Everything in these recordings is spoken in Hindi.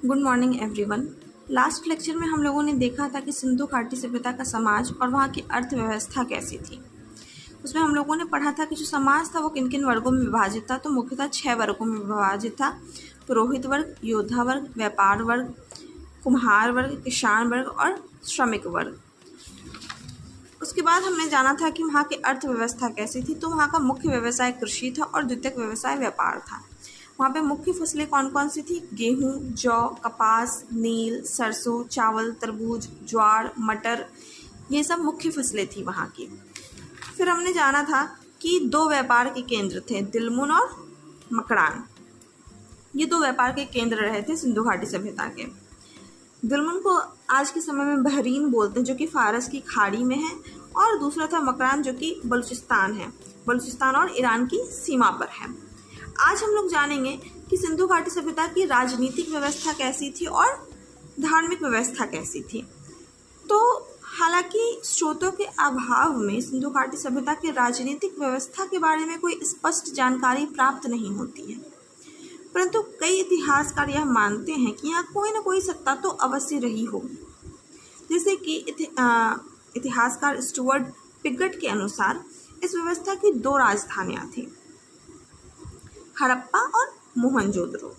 Good morning everyone. Last lecture में हम लोगों ने देखा था कि सिंधु घाटी सभ्यता का समाज और वहाँ की अर्थव्यवस्था कैसी थी। उसमें हम लोगों ने पढ़ा था कि जो समाज था वो किन किन वर्गों में विभाजित था। तो मुख्यतः 6 वर्गों में विभाजित था। पुरोहित वर्ग, योद्धा वर्ग, व्यापार वर्ग, कुम्हार वर्ग, किसान वर्ग और श्रमिक वर्ग। उसके बाद हमने जाना था कि वहाँ की अर्थव्यवस्था कैसी थी। तो वहाँ का मुख्य व्यवसाय कृषि था और द्वितीयक व्यवसाय व्यापार था। वहाँ पे मुख्य फसलें कौन कौन सी थी? गेहूँ, जौ, कपास, नील, सरसों, चावल, तरबूज, ज्वार, मटर, ये सब मुख्य फसलें थी वहाँ की। फिर हमने जाना था कि 2 व्यापार के केंद्र थे, दिलमुन और मकरान। ये 2 व्यापार के केंद्र रहे थे सिंधु घाटी सभ्यता के। दिलमुन को आज के समय में बहरीन बोलते हैं, जो कि फारस की खाड़ी में है, और दूसरा था मकरान, जो कि बलूचिस्तान है, बलूचिस्तान और ईरान की सीमा पर है। आज हम लोग जानेंगे कि सिंधु घाटी सभ्यता की राजनीतिक व्यवस्था कैसी थी और धार्मिक व्यवस्था कैसी थी। तो हालांकि स्रोतों के अभाव में सिंधु घाटी सभ्यता की राजनीतिक व्यवस्था के बारे में कोई स्पष्ट जानकारी प्राप्त नहीं होती है, परंतु कई इतिहासकार यह मानते हैं कि यहाँ कोई न कोई सत्ता तो अवश्य रही होगी। जैसे कि इतिहासकार स्टुअर्ट पिगट के अनुसार इस व्यवस्था की 2 राजधानियाँ थी, हड़प्पा और मोहनजोदड़ो।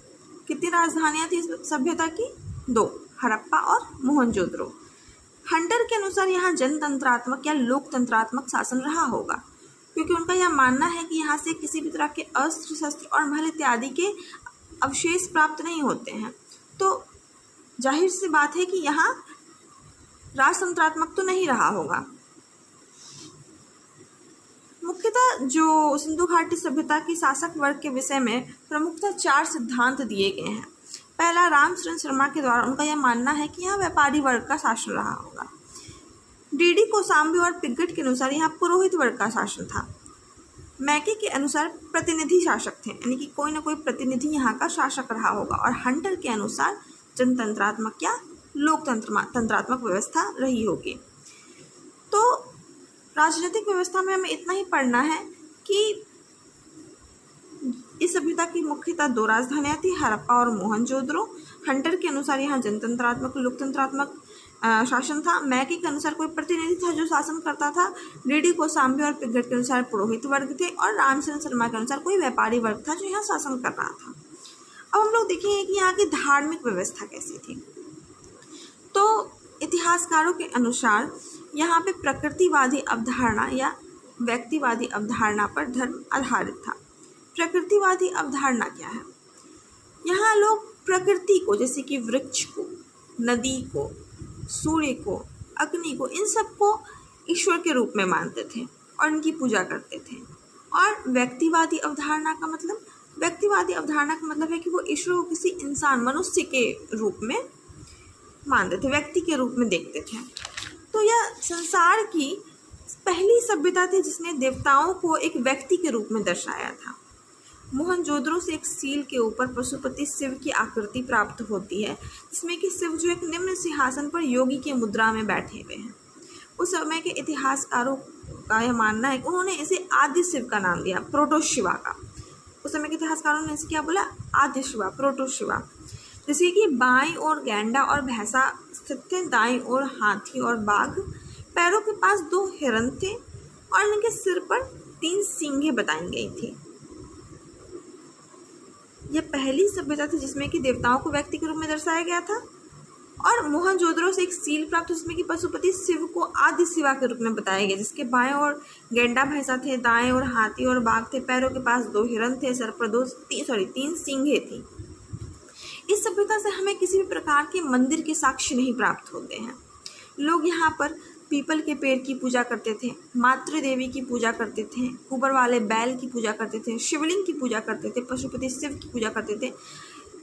कितनी राजधानियाँ थी इस सभ्यता की? 2, हड़प्पा और मोहनजोदड़ो। हंटर के अनुसार यहाँ जनतंत्रात्मक या लोकतंत्रात्मक शासन रहा होगा, क्योंकि उनका यह मानना है कि यहाँ से किसी भी तरह के अस्त्र शस्त्र और महल इत्यादि के अवशेष प्राप्त नहीं होते हैं। तो जाहिर सी बात है कि यहाँ राजतंत्रात्मक तो नहीं रहा होगा। मुख्यतः जो सिंधु घाटी सभ्यता की शासक वर्ग के विषय में प्रमुखतः 4 सिद्धांत दिए गए हैं। पहला, रामचरण शर्मा के द्वारा उनका यह मानना है कि यहाँ व्यापारी वर्ग का शासन रहा होगा। डीडी कोसाम्बी और पिगट के अनुसार यहाँ पुरोहित वर्ग का शासन था। मैके के अनुसार प्रतिनिधि शासक थे, यानी कि कोई ना कोई प्रतिनिधि यहाँ का शासक रहा होगा। और हंटर के अनुसार जनतंत्रात्मक या लोकतंत्रात्मक व्यवस्था रही होगी। तो राजनीतिक व्यवस्था में हमें इतना ही पढ़ना है कि इस सभ्यता की मुख्यतः 2 राजधानियाँ थी, हड़प्पा और मोहनजोदड़ो। हंटर के अनुसार यहाँ जनतंत्रात्मक लोकतंत्रात्मक शासन था। मैके के अनुसार कोई प्रतिनिधि था जो शासन करता था। डीडी कोसाम्बी और पिगट के अनुसार पुरोहित वर्ग थे, और रामचरण शर्मा के अनुसार कोई व्यापारी वर्ग था जो यहाँ शासन कर रहा था। अब हम लोग देखेंगे कि यहाँ की धार्मिक व्यवस्था कैसी थी। तो इतिहासकारों के अनुसार यहाँ पे प्रकृतिवादी अवधारणा या व्यक्तिवादी अवधारणा पर धर्म आधारित था। प्रकृतिवादी अवधारणा क्या है? यहाँ लोग प्रकृति को, जैसे कि वृक्ष को, नदी को, सूर्य को, अग्नि को, इन सबको ईश्वर के रूप में मानते थे और इनकी पूजा करते थे। और व्यक्तिवादी अवधारणा का मतलब है कि वो ईश्वर को किसी इंसान, मनुष्य के रूप में मानते थे, व्यक्ति के रूप में देखते थे। तो यह संसार की पहली सभ्यता थी जिसने देवताओं को एक व्यक्ति के रूप में दर्शाया था। मोहनजोदड़ो से एक सील के ऊपर पशुपति शिव की आकृति प्राप्त होती है, जिसमें कि शिव जो एक निम्न सिंहासन पर योगी की मुद्रा में बैठे हुए हैं। उस समय के इतिहासकारों का यह मानना है कि उन्होंने इसे आदि शिव का नाम दिया, प्रोटोशिवा का। उस समय के इतिहासकारों ने इसे क्या बोला? आदि शिवा, प्रोटोशिवा। जैसे कि बाईं ओर गैंडा और भैंसा स्थित थे, दाईं ओर हाथी और बाघ, पैरों के पास 2 हिरण थे और इनके सिर पर 3 सींगें बताई गई थी। यह पहली सभ्यता थी जिसमें कि देवताओं को व्यक्ति के रूप में दर्शाया गया था। और मोहनजोदड़ो से एक सील प्राप्त, जिसमें कि पशुपति शिव को आदि शिवा के रूप में बताया गया, जिसके बाएं ओर गैंडा भैंसा थे, दाएं ओर हाथी और बाघ थे, पैरों के पास 2 हिरण थे, सर पर 3 सींगें थी। इस सभ्यता से हमें किसी भी प्रकार के मंदिर के साक्ष्य नहीं प्राप्त होते हैं। लोग यहाँ पर पीपल के पेड़ की पूजा करते थे, मातृ देवी की पूजा करते थे, कुबर वाले बैल की पूजा करते थे, शिवलिंग की पूजा करते थे, पशुपति शिव की पूजा करते थे।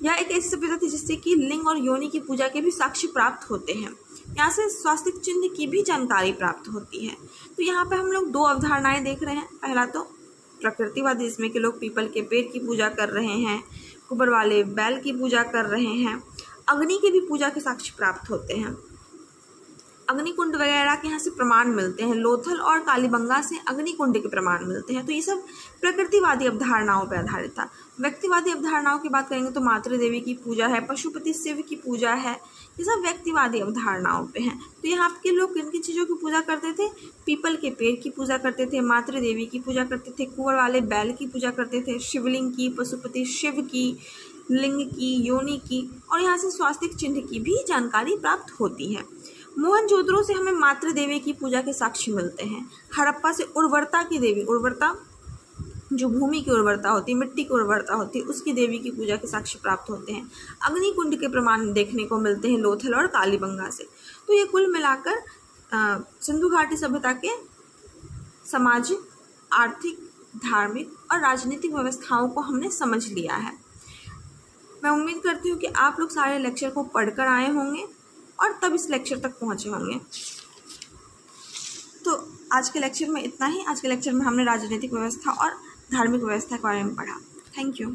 यह एक ऐसी सभ्यता थी जिससे कि लिंग और योनि की पूजा के भी साक्ष्य प्राप्त होते हैं। यहाँ से स्वास्तिक चिन्ह की भी जानकारी प्राप्त होती है। तो यहाँ पे हम लोग 2 अवधारणाएं देख रहे हैं। पहला तो प्रकृतिवादी, जिसमें कि लोग पीपल के पेड़ की पूजा कर रहे हैं, कुबर वाले बैल की पूजा कर रहे हैं, अग्नि की भी पूजा के साक्ष्य प्राप्त होते हैं। अग्निकुंड वगैरह के यहाँ से प्रमाण मिलते हैं, लोथल और कालीबंगा से अग्निकुंड के प्रमाण मिलते हैं। तो ये सब प्रकृतिवादी अवधारणाओं पर आधारित था। व्यक्तिवादी अवधारणाओं की बात करेंगे तो मातृ देवी की पूजा है, पशुपति शिव की पूजा है, ये सब व्यक्तिवादी अवधारणाओं पे हैं। तो यहाँ के लोग किन किन चीज़ों की पूजा करते थे? पीपल के पेड़ की पूजा करते थे, मातृ देवी की पूजा करते थे, कुंवर वाले बैल की पूजा करते थे, शिवलिंग की, पशुपति शिव की, लिंग की, योनि की, और यहाँ से स्वास्तिक चिन्ह की भी जानकारी प्राप्त होती है। मोहनजोदड़ो से हमें मातृ देवी की पूजा के साक्ष्य मिलते हैं। हड़प्पा से उर्वरता की देवी, उर्वरता जो भूमि की उर्वरता होती है, मिट्टी की उर्वरता होती है, उसकी देवी की पूजा के साक्ष्य प्राप्त होते हैं। अग्निकुंड के प्रमाण देखने को मिलते हैं लोथल और कालीबंगा से। तो ये कुल मिलाकर सिंधु घाटी सभ्यता के सामाजिक, आर्थिक, धार्मिक और राजनीतिक व्यवस्थाओं को हमने समझ लिया है। मैं उम्मीद करती हूँ कि आप लोग सारे लेक्चर को पढ़कर आए होंगे और तब इस लेक्चर तक पहुँचे होंगे। तो आज के लेक्चर में इतना ही। आज के लेक्चर में हमने राजनीतिक व्यवस्था और धार्मिक व्यवस्था के बारे में पढ़ा। Thank you.